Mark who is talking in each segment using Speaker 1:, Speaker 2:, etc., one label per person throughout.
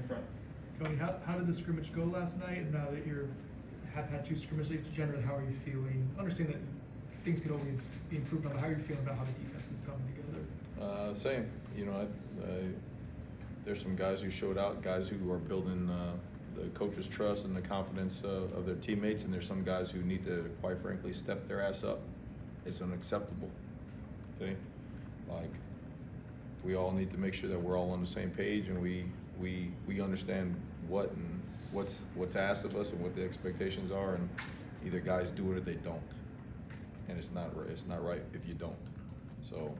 Speaker 1: front.
Speaker 2: Tony, how did the scrimmage go last night? And now that you have had 2 scrimmages, generally, how are you feeling? Understand that things could always be improved on, but how are you feeling about how the defense is coming together?
Speaker 3: Same. You know, there's some guys who showed out, guys who are building the coach's trust and the confidence of their teammates, and there's some guys who need to, quite frankly, step their ass up. It's unacceptable. Okay, like we all need to make sure that we're all on the same page, and we understand what's asked of us and what the expectations are, and either guys do it or they don't, and it's not right if you don't. So,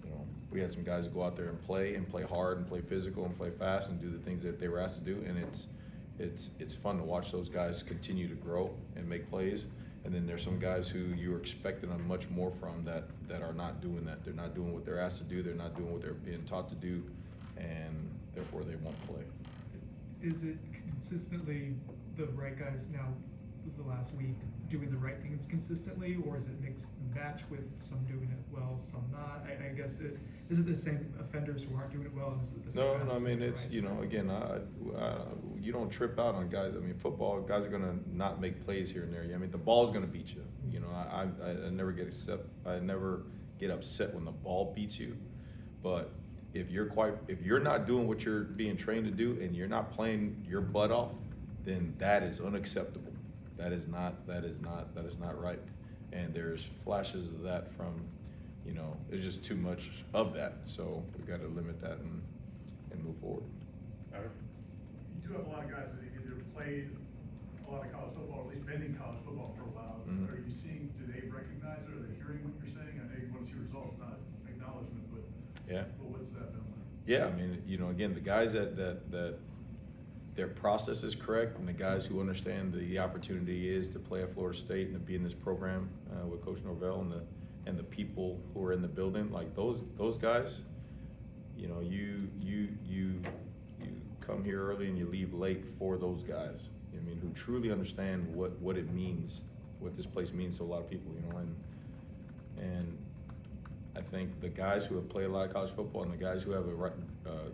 Speaker 3: you know, we had some guys go out there and play hard and play physical and play fast and do the things that they were asked to do, and it's fun to watch those guys continue to grow and make plays. And then there's some guys who you're expecting much more from that are not doing that. They're not doing what they're asked to do. They're not doing what they're being taught to do, and therefore they won't play.
Speaker 2: Is it consistently the right guys now, the last week, doing the right things consistently, or is it mix and match with some doing it well, some not? I guess is it the same offenders who aren't doing it well? And is it the same
Speaker 3: No, I mean, it's, right? You know, again, you don't trip out on guys. I mean, football, guys are gonna not make plays here and there. I mean, the ball's gonna beat you. You know, I never get upset when the ball beats you, but if you're not doing what you're being trained to do and you're not playing your butt off, then that is unacceptable. That is not right. And there's flashes of that from, you know, there's just too much of that. So we got to limit that and move forward.
Speaker 4: You do have a lot of guys that have either played a lot of college football, or at least been in college football for a while.
Speaker 3: Mm-hmm.
Speaker 4: Are you seeing, do they recognize it? Are they hearing what you're saying? I know you want to see results, not acknowledgement, but
Speaker 3: yeah.
Speaker 4: But what's that been like?
Speaker 3: Yeah, I mean, you know, again, the guys that their process is correct, and the guys who understand the opportunity is to play at Florida State and to be in this program with Coach Norvell and the people who are in the building, like those guys, you know, you come here early and you leave late for those guys. I mean, who truly understand what it means, what this place means to a lot of people, you know, and I think the guys who have played a lot of college football and the guys who have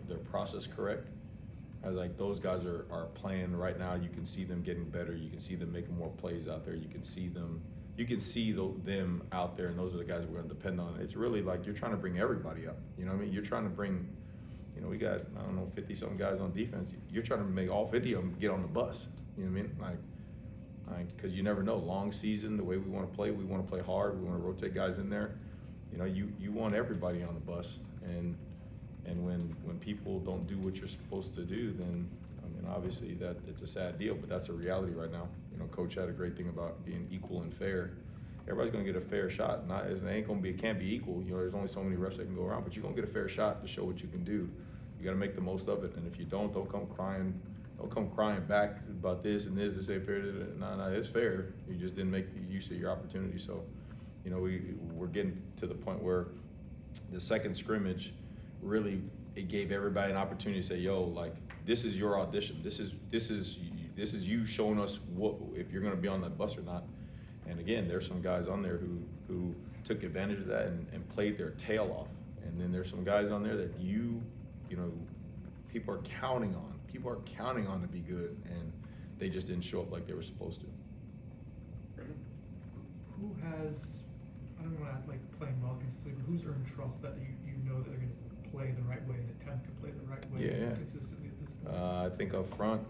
Speaker 3: their process correct, I was like, those guys are playing right now. You can see them getting better. You can see them making more plays out there. You can see them out there, and those are the guys we're going to depend on. It's really like you're trying to bring everybody up. You know what I mean? You're trying to bring, you know, we got, I don't know, 50-something guys on defense. You're trying to make all 50 of them get on the bus. You know what I mean? Like, because you never know. Long season, the way we want to play hard. We want to rotate guys in there. You know, you want everybody on the bus, and when people don't do what you're supposed to do, then I mean, obviously that it's a sad deal, but that's a reality right now. You know, Coach had a great thing about being equal and fair. Everybody's gonna get a fair shot. It can't be equal. You know, there's only so many reps that can go around, but you're gonna get a fair shot to show what you can do. You gotta make the most of it, and if you don't come crying. Don't come crying back about this and this period. No, it's fair. You just didn't make use of your opportunity. So, you know, we're getting to the point where the second scrimmage really, it gave everybody an opportunity to say, yo, like, this is your audition. This is you showing us what, if you're gonna be on that bus or not. And again, there's some guys on there who took advantage of that and played their tail off. And then there's some guys on there that you know, people are counting on to be good, and they just didn't show up like they were supposed to.
Speaker 2: Who has, I don't want to ask like playing well consistently, but who's earned trust that you know that they're going to play the right way and attempt to play the right way consistently at this point?
Speaker 3: I think up front,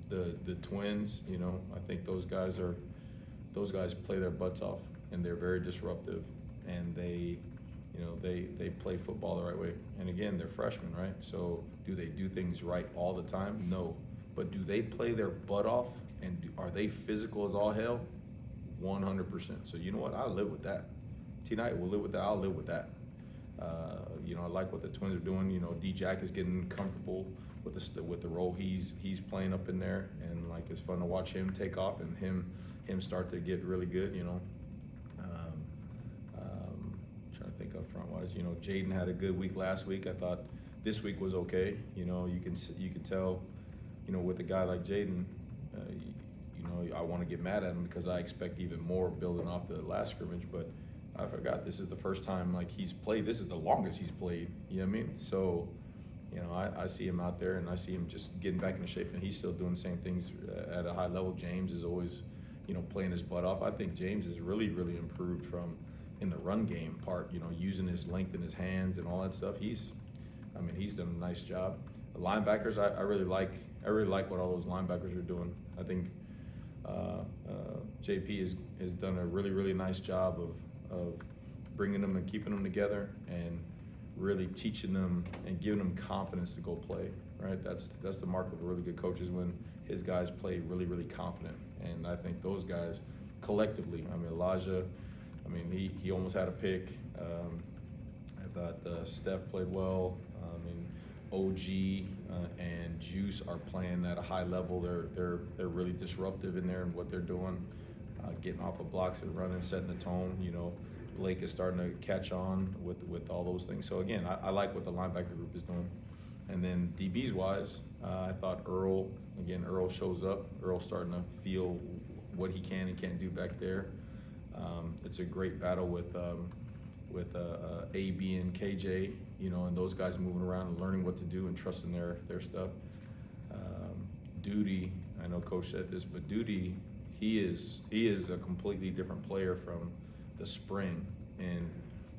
Speaker 3: the twins, you know, I think those guys play their butts off, and they're very disruptive, and they play football the right way. And again, they're freshmen, right? So do they do things right all the time? No. But do they play their butt off, and are they physical as all hell? 100%. So you know what? I'll live with that. Tonight we'll live with that. I'll live with that. You know, I like what the twins are doing. You know, D-Jack is getting comfortable with the role he's playing up in there, and like it's fun to watch him take off and him start to get really good. You know. Trying to think up front wise, you know, Jaden had a good week last week. I thought this week was okay. You know, you can tell, you know, with a guy like Jaden, you know, I want to get mad at him because I expect even more building off the last scrimmage. But I forgot this is the first time like he's played. This is the longest he's played. You know what I mean? So You know, I see him out there, and I see him just getting back into shape, and he's still doing the same things at a high level. James is always, you know, playing his butt off. I think James has really improved from in the run game part, you know, using his length in his hands and all that stuff. He's done a nice job. The linebackers, I really like what all those linebackers are doing. I think JP has done a really nice job of bringing them and keeping them together and really teaching them and giving them confidence to go play, right? That's the mark of a really good coach, is when his guys play really confident. And I think those guys collectively, I mean, Elijah, I mean, he almost had a pick. I thought Steph played well. I mean, OG and Juice are playing at a high level. They're really disruptive in there and what they're doing, getting off of blocks and running, setting the tone. You know, Blake is starting to catch on with all those things. So again, I like what the linebacker group is doing. And then DBs wise, I thought Earl shows up. Earl's starting to feel what he can and can't do back there. It's a great battle with AB and KJ, you know, and those guys moving around and learning what to do and trusting their stuff. Duty, I know Coach said this, but Duty, he is a completely different player from the spring. And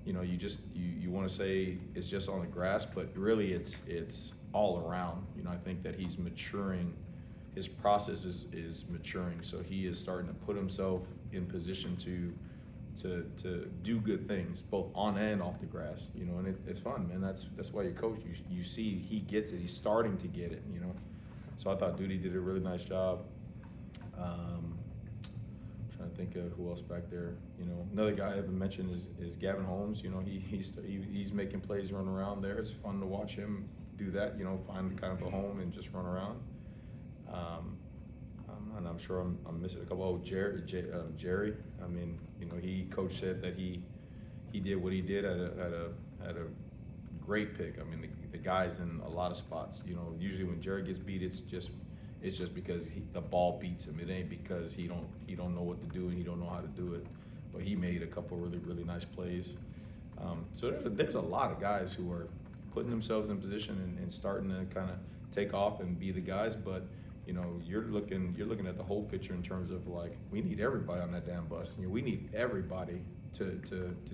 Speaker 3: you know, you want to say it's just on the grass, but really it's all around. You know, I think that he's maturing. His process is maturing, so he is starting to put himself in position to do good things, both on and off the grass. You know, and it's fun, man. That's why you coach. You see he gets it. He's starting to get it. You know, so I thought Duty did a really nice job. Trying to think of who else back there. You know, another guy I haven't mentioned is Gavin Holmes. You know, he's making plays, running around there. It's fun to watch him do that. You know, find kind of a home and just run around. And I'm sure I'm missing a couple. Oh, Jerry. I mean, you know, coach said that he did what he did at a great pick. I mean, the guy's in a lot of spots. You know, usually when Jerry gets beat, it's just because the ball beats him. It ain't because he don't know what to do and he don't know how to do it. But he made a couple really nice plays. So there's a lot of guys who are putting themselves in position and starting to kind of take off and be the guys. But you know, you're looking at the whole picture in terms of, like, we need everybody on that damn bus. You know, we need everybody to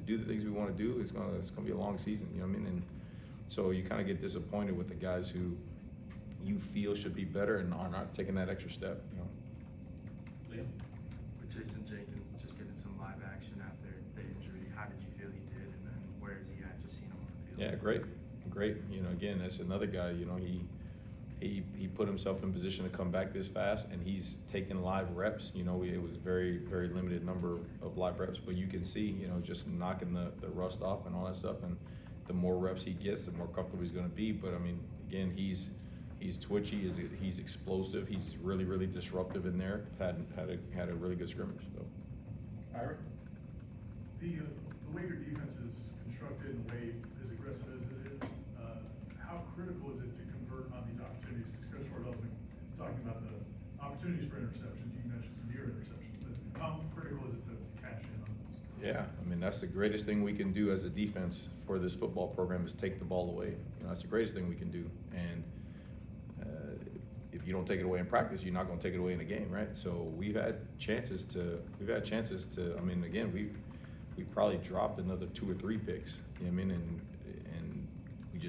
Speaker 3: do the things we want to do. It's gonna be a long season. You know what I mean? And so you kind of get disappointed with the guys who you feel should be better and are not taking that extra step. You know.
Speaker 1: Liam? With Jason Jenkins just getting some live action after the injury, how did you feel he did, and then where is he at? Just seeing him on the field.
Speaker 3: Yeah, great. You know, again, that's another guy. You know, he put himself in position to come back this fast, and he's taking live reps. You know, it was very limited number of live reps, but you can see, you know, just knocking the rust off and all that stuff. And the more reps he gets, the more comfortable he's going to be. But I mean, again, he's twitchy, he's explosive, he's really disruptive in there. Had a really good scrimmage. So.
Speaker 4: Ira? The way your defense is constructed and the way as aggressive as it is, how critical is it to convert on these opportunities? Because Coach Wardell's been talking about the opportunities for interceptions. You mentioned some near interceptions, but how critical is it to cash in on those?
Speaker 3: Yeah, I mean, that's the greatest thing we can do as a defense for this football program, is take the ball away. You know, that's the greatest thing we can do. And if you don't take it away in practice, you're not going to take it away in the game, right? So we've had chances to. I mean, again, we probably dropped another 2 or 3 picks. You know what I mean? And we're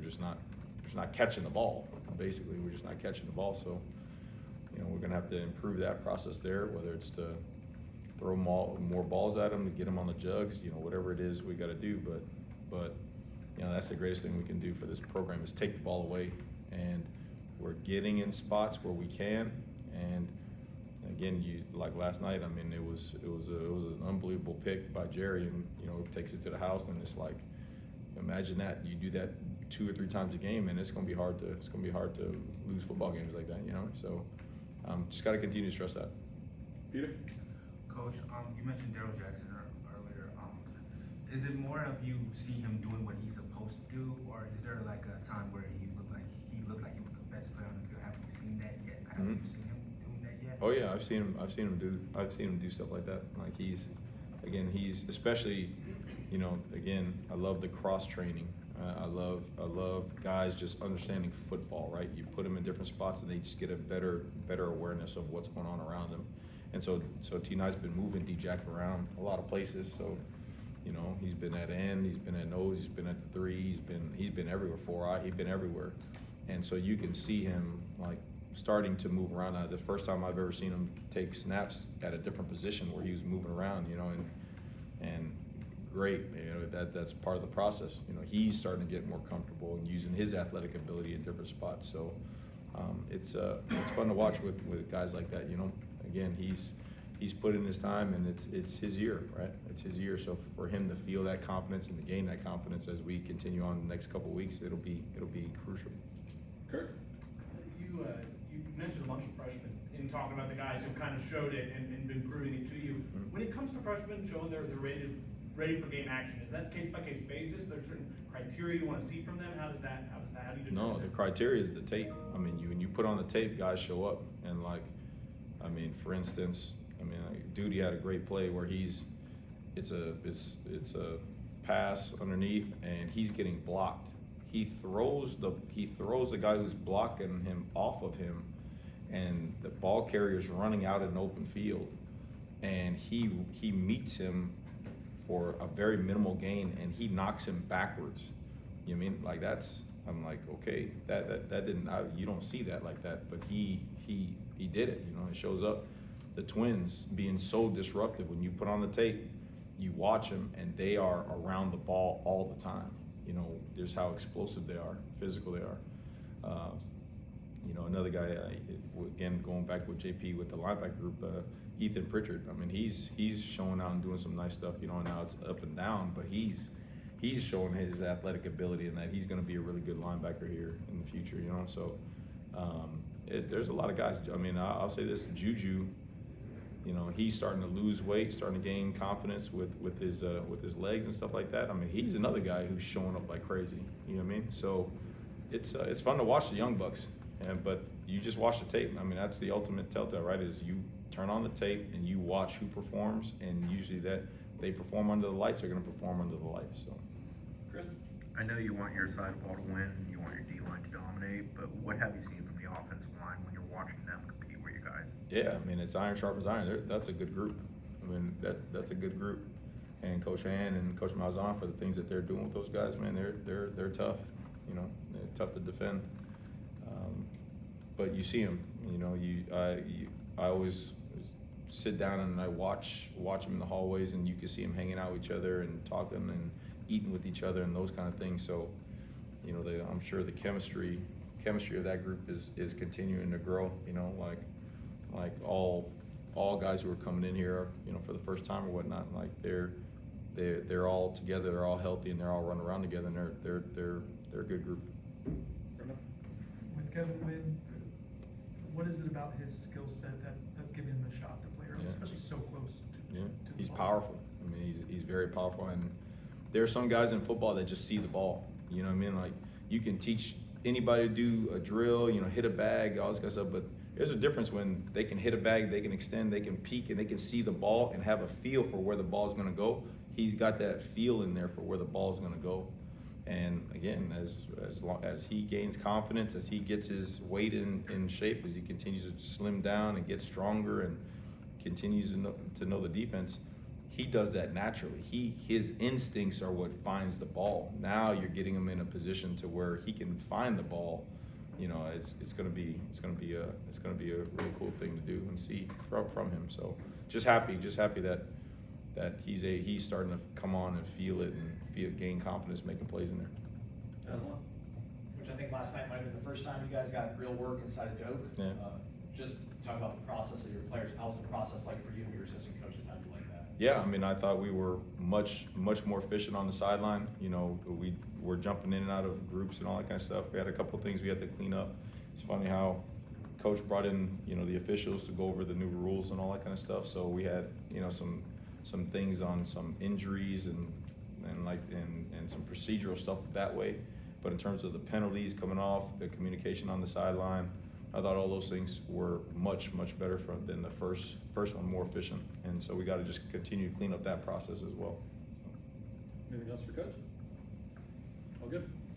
Speaker 3: just not catching the ball. Basically, we're just not catching the ball. So, you know, we're going to have to improve that process there, whether it's to throw more balls at them, to get them on the jugs, you know, whatever it is we got to do. But you know, that's the greatest thing we can do for this program, is take the ball away. And we're getting in spots where we can. And again, like last night, I mean, it was an unbelievable pick by Jerry, and you know, takes it to the house, and it's like, imagine that you do that 2 or 3 times a game, and it's gonna be hard to lose football games like that, you know. So just got to continue to stress that.
Speaker 1: Peter?
Speaker 5: Coach, you mentioned Daryl Jackson earlier. Is it more of you see him doing what he's supposed to do, or is there like a time where he looked like he was the best player on the field? Have you seen that yet? Have you seen him doing that yet?
Speaker 3: Oh yeah, I've seen him do stuff like that. Like he's especially, you know, again, I love the cross training. I love guys just understanding football, right? You put them in different spots and they just get a better awareness of what's going on around them. And so T Knight's been moving D-Jack around a lot of places. So, you know, he's been at end, he's been at nose, he's been at the three, he's been everywhere, 4-eye, he's been everywhere. And so you can see him like starting to move around. The first time I've ever seen him take snaps at a different position where he was moving around, you know, and great, you know, that's part of the process. You know, he's starting to get more comfortable and using his athletic ability in different spots. So it's fun to watch with guys like that. You know, again, he's put in his time, and it's his year, right? It's his year. So for him to feel that confidence and to gain that confidence as we continue on the next couple of weeks, it'll be crucial.
Speaker 6: Kurt,
Speaker 7: you mentioned a bunch of freshmen in talking about the guys who kind of showed it and been proving it to you. When it comes to freshmen showing they're ready for game action, is that case by case basis? There's certain criteria you want to see from them. How do you determine
Speaker 3: No,
Speaker 7: that?
Speaker 3: the criteria is the tape. I mean, when you put on the tape, guys show up. And like, I mean, for instance, like Duty had a great play where it's a pass underneath and he's getting blocked. He throws the guy who's blocking him off of him, and the ball carrier's running out in an open field, and he meets him for a very minimal gain, and he knocks him backwards. You know what I mean? Like I'm like, okay, that didn't, you don't see that like that, but he did it. You know, it shows up. The Twins being so disruptive, when you put on the tape, you watch them, and they are around the ball all the time. You know, there's how explosive they are, physical they are. You know, another guy, again, going back with JP with the linebacker group, Ethan Pritchard. I mean, he's showing out and doing some nice stuff, you know, and now it's up and down, but he's showing his athletic ability and that he's going to be a really good linebacker here in the future, you know. So there's a lot of guys. I mean, I'll say this, Juju, you know, he's starting to lose weight, starting to gain confidence with his legs and stuff like that. I mean, he's another guy who's showing up like crazy. You know what I mean? So it's fun to watch the young bucks, but you just watch the tape. I mean, that's the ultimate telltale, right? Is you turn on the tape and you watch who performs, and usually that they perform under the lights, they're going to perform under the lights. So,
Speaker 6: Chris,
Speaker 8: I know you want your side of the ball to win, you want your D-line to dominate, but what have you seen from the offensive line when you're watching them compete with you guys?
Speaker 3: yeah, I mean, it's iron sharpens iron. That's a good group. I mean, that's a good group. And Coach Han and Coach Malzahn, for the things that they're doing with those guys, man, they're tough. You know, they're tough to defend. But you see them. You know, I always sit down and I watch them in the hallways, and you can see them hanging out with each other and talking and eating with each other and those kind of things. So, you know, I'm sure the chemistry of that group is continuing to grow. You know, like all guys who are coming in here, you know, for the first time or whatnot, like they're all together, they're all healthy, and they're all running around together, and they're a good group.
Speaker 2: With Kevin Wynn, what is it about his skill set that's giving him a shot to play around,
Speaker 3: Yeah.
Speaker 2: especially so close to
Speaker 3: Yeah,
Speaker 2: the
Speaker 3: he's
Speaker 2: ball?
Speaker 3: powerful. I mean, he's very powerful, and there are some guys in football that just see the ball. You know what I mean? Like, you can teach anybody to do a drill, you know, hit a bag, all this kind of stuff, but there's a difference when they can hit a bag, they can extend, they can peek, and they can see the ball and have a feel for where the ball's gonna go. He's got that feel in there for where the ball's gonna go. And again, as he gains confidence, as he gets his weight in shape, as he continues to slim down and get stronger and continues to know the defense, he does that naturally. His instincts are what finds the ball. Now you're getting him in a position to where he can find the ball. You know, it's gonna be a really cool thing to do and see from him. So just happy that he's starting to come on and feel it and gain confidence making plays in there.
Speaker 6: Aslan?
Speaker 9: Which I think last night might have been the first time you guys got real work inside of Doak.
Speaker 3: Yeah.
Speaker 9: Just talk about the process of your players. How was the process like for you and your assistant coaches? How do you like that?
Speaker 3: Yeah, I mean, I thought we were much more efficient on the sideline. You know, we were jumping in and out of groups and all that kind of stuff. We had a couple of things we had to clean up. It's funny how Coach brought in, you know, the officials to go over the new rules and all that kind of stuff. So we had, you know, some things on some injuries and some procedural stuff that way. But in terms of the penalties coming off, the communication on the sideline, I thought all those things were much better than the first one, more efficient. And so we got to just continue to clean up that process as well.
Speaker 6: Anything else for Coach? All good?